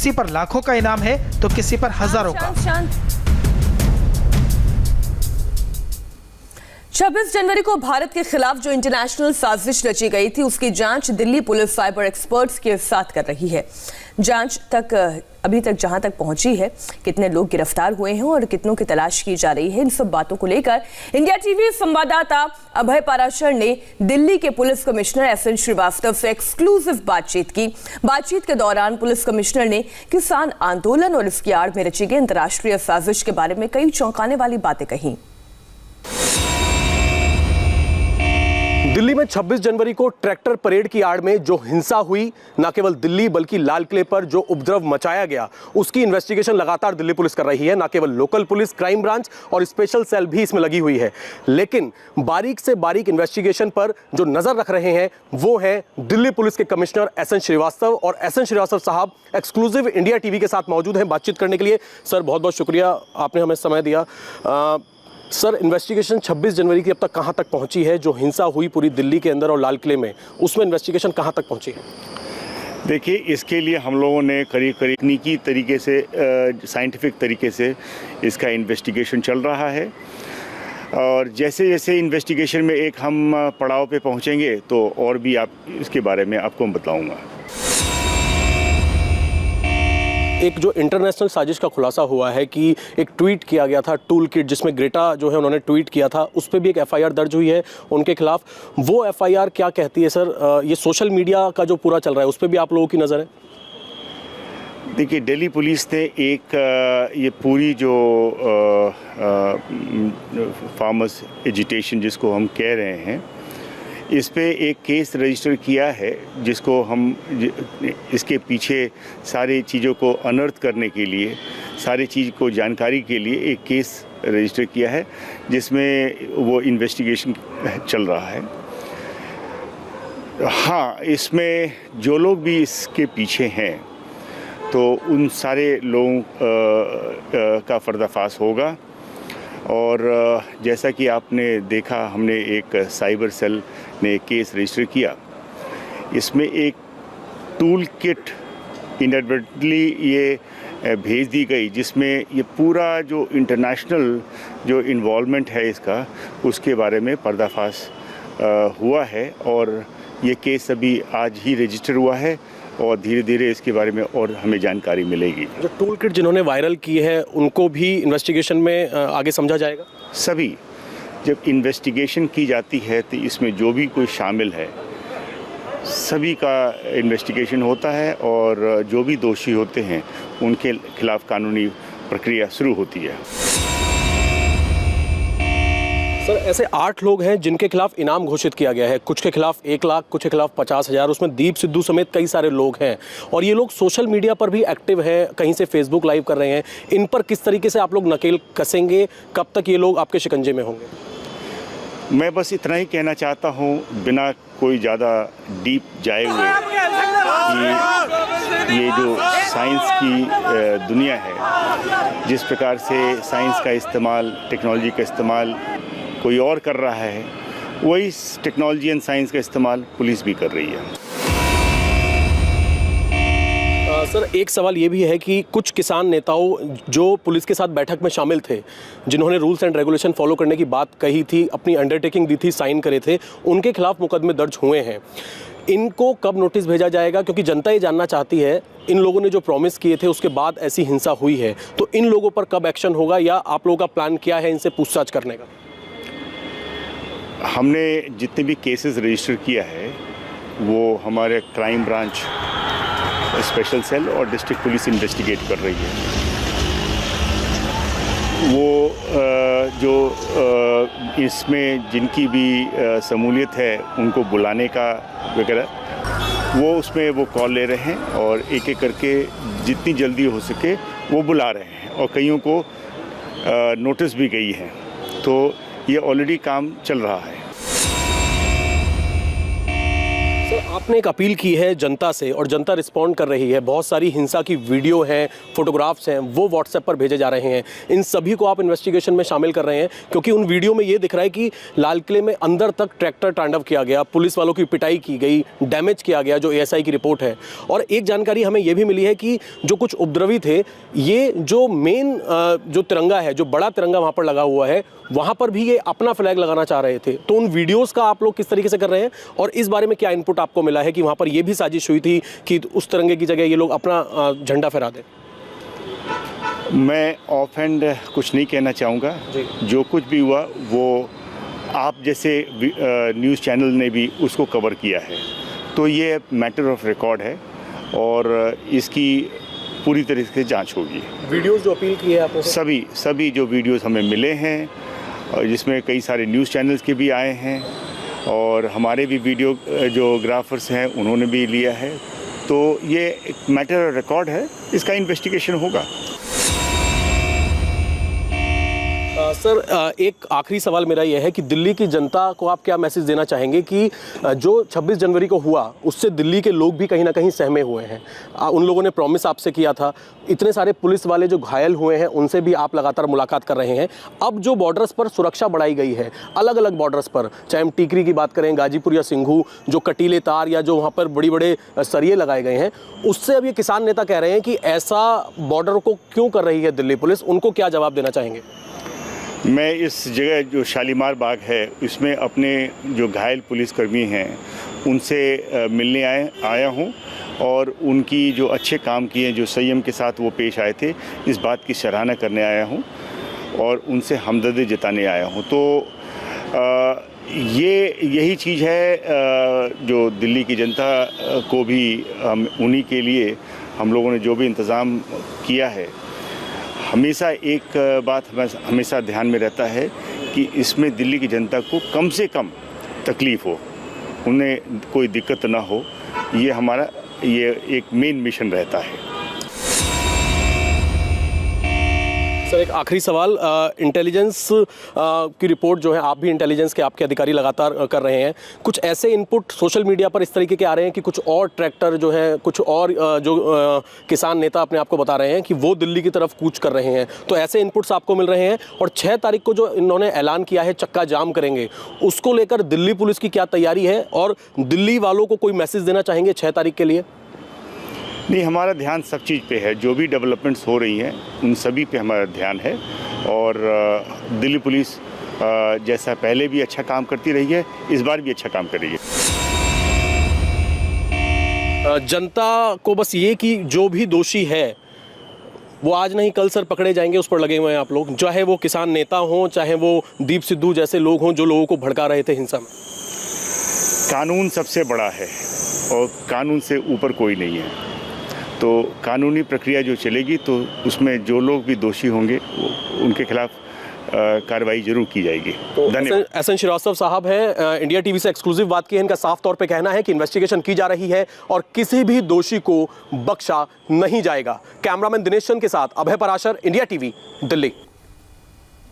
किसी पर लाखों का इनाम है तो किसी पर हजारों का। 26 जनवरी को भारत के खिलाफ जो इंटरनेशनल साजिश रची गई थी, उसकी जांच दिल्ली पुलिस साइबर एक्सपर्ट्स के साथ कर रही है। जांच तक अभी तक जहां तक पहुंची है, कितने लोग गिरफ्तार हुए हैं और कितनों की तलाश की जा रही है, इन सब बातों को लेकर इंडिया टीवी संवाददाता अभय पाराशर ने दिल्ली के पुलिस कमिश्नर एसएन श्रीवास्तव से एक्सक्लूसिव बातचीत की। बातचीत के दौरान पुलिस कमिश्नर ने किसान आंदोलन और इसकी आड़ में रची गई अंतर्राष्ट्रीय साजिश के बारे में कई चौंकाने वाली बातें कही। दिल्ली में 26 जनवरी को ट्रैक्टर परेड की आड़ में जो हिंसा हुई, न केवल दिल्ली बल्कि लाल किले पर जो उपद्रव मचाया गया, उसकी इन्वेस्टिगेशन लगातार दिल्ली पुलिस कर रही है। न केवल लोकल पुलिस, क्राइम ब्रांच और स्पेशल सेल भी इसमें लगी हुई है, लेकिन बारीक से बारीक इन्वेस्टिगेशन पर जो नजर रख रहे हैं वो है दिल्ली पुलिस के कमिश्नर एसएन श्रीवास्तव। और एसएन श्रीवास्तव साहब एक्सक्लूसिव इंडिया टीवी के साथ मौजूद हैं बातचीत करने के लिए। सर, बहुत बहुत शुक्रिया, आपने हमें समय दिया। सर, इन्वेस्टिगेशन 26 जनवरी की अब तक कहां तक पहुंची है? जो हिंसा हुई पूरी दिल्ली के अंदर और लाल किले में, उसमें इन्वेस्टिगेशन कहां तक पहुंची है? देखिए, इसके लिए हम लोगों ने करीब तकनीकी तरीके से, साइंटिफिक तरीके से इसका इन्वेस्टिगेशन चल रहा है। और जैसे जैसे इन्वेस्टिगेशन में एक हम पड़ाव पे पहुंचेंगे तो और भी इसके बारे में आपको बताऊंगा। एक जो इंटरनेशनल साजिश का खुलासा हुआ है कि एक ट्वीट किया गया था, टूल किट, जिसमें ग्रेटा जो है उन्होंने ट्वीट किया था, उस पर भी एक एफआईआर दर्ज हुई है उनके खिलाफ। वो एफआईआर क्या कहती है सर? ये सोशल मीडिया का जो पूरा चल रहा है उस पर भी आप लोगों की नज़र है? देखिए, दिल्ली पुलिस ने एक ये पूरी जो फार्मर्स एजिटेशन जिसको हम कह रहे हैं, इस पे एक केस रजिस्टर किया है, जिसको हम इसके पीछे सारी चीज़ों को अनर्थ करने के लिए, सारी चीज़ को जानकारी के लिए एक केस रजिस्टर किया है, जिसमें वो इन्वेस्टिगेशन चल रहा है। हाँ, इसमें जो लोग भी इसके पीछे हैं तो उन सारे लोगों का पर्दाफाश होगा। और जैसा कि आपने देखा, हमने एक साइबर सेल ने केस रजिस्टर किया। इसमें एक टूल किट इनएडवर्टेंटली ये भेज दी गई, जिसमें ये पूरा जो इंटरनेशनल जो इन्वॉल्वमेंट है इसका, उसके बारे में पर्दाफाश हुआ है। और ये केस अभी आज ही रजिस्टर हुआ है और धीरे धीरे इसके बारे में और हमें जानकारी मिलेगी। जो टूल किट जिन्होंने वायरल की है, उनको भी इन्वेस्टिगेशन में आगे समझा जाएगा? सभी, जब इन्वेस्टिगेशन की जाती है तो इसमें जो भी कोई शामिल है, सभी का इन्वेस्टिगेशन होता है और जो भी दोषी होते हैं उनके खिलाफ कानूनी प्रक्रिया शुरू होती है। सर, ऐसे 8 लोग हैं जिनके खिलाफ इनाम घोषित किया गया है। कुछ के खिलाफ 1 लाख, कुछ के खिलाफ 50,000। उसमें दीप सिद्धू समेत कई सारे लोग हैं और ये लोग सोशल मीडिया पर भी एक्टिव हैं, कहीं से फेसबुक लाइव कर रहे हैं। इन पर किस तरीके से आप लोग नकेल कसेंगे? कब तक ये लोग आपके शिकंजे में होंगे? मैं बस इतना ही कहना चाहता हूँ, बिना कोई ज़्यादा डीप जाए हुए, कि ये जो साइंस की दुनिया है, जिस प्रकार से साइंस का इस्तेमाल, टेक्नोलॉजी का इस्तेमाल कोई और कर रहा है, वही टेक्नोलॉजी एंड साइंस का इस्तेमाल पुलिस भी कर रही है। सर, एक सवाल ये भी है कि कुछ किसान नेताओं जो पुलिस के साथ बैठक में शामिल थे, जिन्होंने रूल्स एंड रेगुलेशन फॉलो करने की बात कही थी, अपनी अंडरटेकिंग दी थी, साइन करे थे, उनके खिलाफ मुकदमे दर्ज हुए हैं। इनको कब नोटिस भेजा जाएगा? क्योंकि जनता ये जानना चाहती है, इन लोगों ने जो प्रॉमिस किए थे उसके बाद ऐसी हिंसा हुई है, तो इन लोगों पर कब एक्शन होगा या आप लोगों का प्लान क्या है इनसे पूछताछ करने का? हमने जितने भी केसेस रजिस्टर किया है वो हमारे क्राइम ब्रांच, स्पेशल सेल और डिस्ट्रिक्ट पुलिस इन्वेस्टिगेट कर रही है। वो जो इसमें जिनकी भी शमूलियत है उनको बुलाने का वगैरह, वो उसमें वो कॉल ले रहे हैं और एक एक करके जितनी जल्दी हो सके वो बुला रहे हैं और कईयों को नोटिस भी गई है। तो ये ऑलरेडी काम चल रहा है। सर, आपने एक अपील की है जनता से और जनता रिस्पॉन्ड कर रही है। बहुत सारी हिंसा की वीडियो हैं, फोटोग्राफ्स हैं, वो व्हाट्सएप पर भेजे जा रहे हैं। इन सभी को आप इन्वेस्टिगेशन में शामिल कर रहे हैं क्योंकि उन वीडियो में ये दिख रहा है कि लाल किले में अंदर तक ट्रैक्टर तांडव किया गया, पुलिस वालों की पिटाई की गई, डैमेज किया गया, जो एएसआई की रिपोर्ट है। और एक जानकारी हमें ये भी मिली है कि जो कुछ उपद्रवी थे, ये जो मेन जो तिरंगा है, जो बड़ा तिरंगा वहाँ पर लगा हुआ है, वहाँ पर भी ये अपना फ्लैग लगाना चाह रहे थे। तो उन वीडियोज़ का आप लोग किस तरीके से कर रहे हैं और इस बारे में क्या इनपुट आपको मिला है कि वहाँ पर ये भी साजिश हुई थी कि उस तिरंगे की जगह ये लोग अपना झंडा फहरा दें? मैं ऑफ हैंड कुछ नहीं कहना चाहूँगा। जो कुछ भी हुआ वो आप जैसे न्यूज़ चैनल ने भी उसको कवर किया है, तो ये मैटर ऑफ रिकॉर्ड है और इसकी पूरी तरीके से जांच होगी। वीडियोज़ जो अपील की है आपने? सभी जो वीडियोज़ हमें मिले हैं और जिसमें कई सारे न्यूज़ चैनल्स के भी आए हैं और हमारे भी वीडियो जो ग्राफर्स हैं उन्होंने भी लिया है, तो ये एक मैटर रिकॉर्ड है, इसका इन्वेस्टिगेशन होगा। सर, एक आखिरी सवाल मेरा यह है कि दिल्ली की जनता को आप क्या मैसेज देना चाहेंगे कि जो 26 जनवरी को हुआ उससे दिल्ली के लोग भी कहीं ना कहीं सहमे हुए हैं। उन लोगों ने प्रॉमिस आपसे किया था, इतने सारे पुलिस वाले जो घायल हुए हैं उनसे भी आप लगातार मुलाकात कर रहे हैं। अब जो बॉर्डर्स पर सुरक्षा बढ़ाई गई है, अलग अलग बॉर्डर्स पर, चाहे हम टीकरी की बात करें, गाजीपुर या सिंघू, जो कटीले तार या जो वहाँ पर बड़े बड़े सरिये लगाए गए हैं, उससे अब ये किसान नेता कह रहे हैं कि ऐसा बॉर्डर को क्यों कर रही है दिल्ली पुलिस, उनको क्या जवाब देना चाहेंगे? मैं इस जगह जो शालीमार बाग है इसमें अपने जो घायल पुलिसकर्मी हैं उनसे मिलने आया हूं और उनकी जो अच्छे काम किए हैं, जो संयम के साथ वो पेश आए थे, इस बात की सराहना करने आया हूं और उनसे हमदर्दी जताने आया हूं। तो यही चीज़ है जो दिल्ली की जनता को भी हम उन्हीं के लिए हम लोगों ने जो भी इंतज़ाम किया है, हमेशा एक बात हमेशा ध्यान में रहता है कि इसमें दिल्ली की जनता को कम से कम तकलीफ़ हो, उन्हें कोई दिक्कत ना हो, ये हमारा एक मेन मिशन रहता है। सर, एक आखिरी सवाल, इंटेलिजेंस की रिपोर्ट जो है, आप भी इंटेलिजेंस के आपके अधिकारी लगातार कर रहे हैं, कुछ ऐसे इनपुट सोशल मीडिया पर इस तरीके के आ रहे हैं कि कुछ और ट्रैक्टर जो है, कुछ और जो किसान नेता अपने आप को बता रहे हैं कि वो दिल्ली की तरफ कूच कर रहे हैं, तो ऐसे इनपुट्स आपको मिल रहे हैं? और 6 तारीख को जो इन्होंने ऐलान किया है चक्का जाम करेंगे, उसको लेकर दिल्ली पुलिस की क्या तैयारी है और दिल्ली वालों को कोई मैसेज देना चाहेंगे 6 तारीख के लिए? नहीं, हमारा ध्यान सब चीज़ पे है, जो भी डेवलपमेंट्स हो रही हैं उन सभी पे हमारा ध्यान है और दिल्ली पुलिस जैसा पहले भी अच्छा काम करती रही है, इस बार भी अच्छा काम कर रही है। जनता को बस ये कि जो भी दोषी है वो आज नहीं कल सर पकड़े जाएंगे, उस पर लगे हुए हैं आप लोग, चाहे वो किसान नेता हों, चाहे वो दीप सिद्धू जैसे लोग हों जो लोगों को भड़का रहे थे हिंसा में। कानून सबसे बड़ा है और कानून से ऊपर कोई नहीं है, तो कानूनी प्रक्रिया जो चलेगी तो उसमें जो लोग भी दोषी होंगे उनके खिलाफ कार्रवाई जरूर की जाएगी। धन्यवाद। एसएन श्रीवास्तव साहब हैं, इंडिया टीवी से एक्सक्लूसिव बात की है। इनका साफ तौर पे कहना है कि इन्वेस्टिगेशन की जा रही है और किसी भी दोषी को बख्शा नहीं जाएगा। कैमरामैन दिनेश चंद के साथ अभय पराशर, इंडिया टीवी, दिल्ली।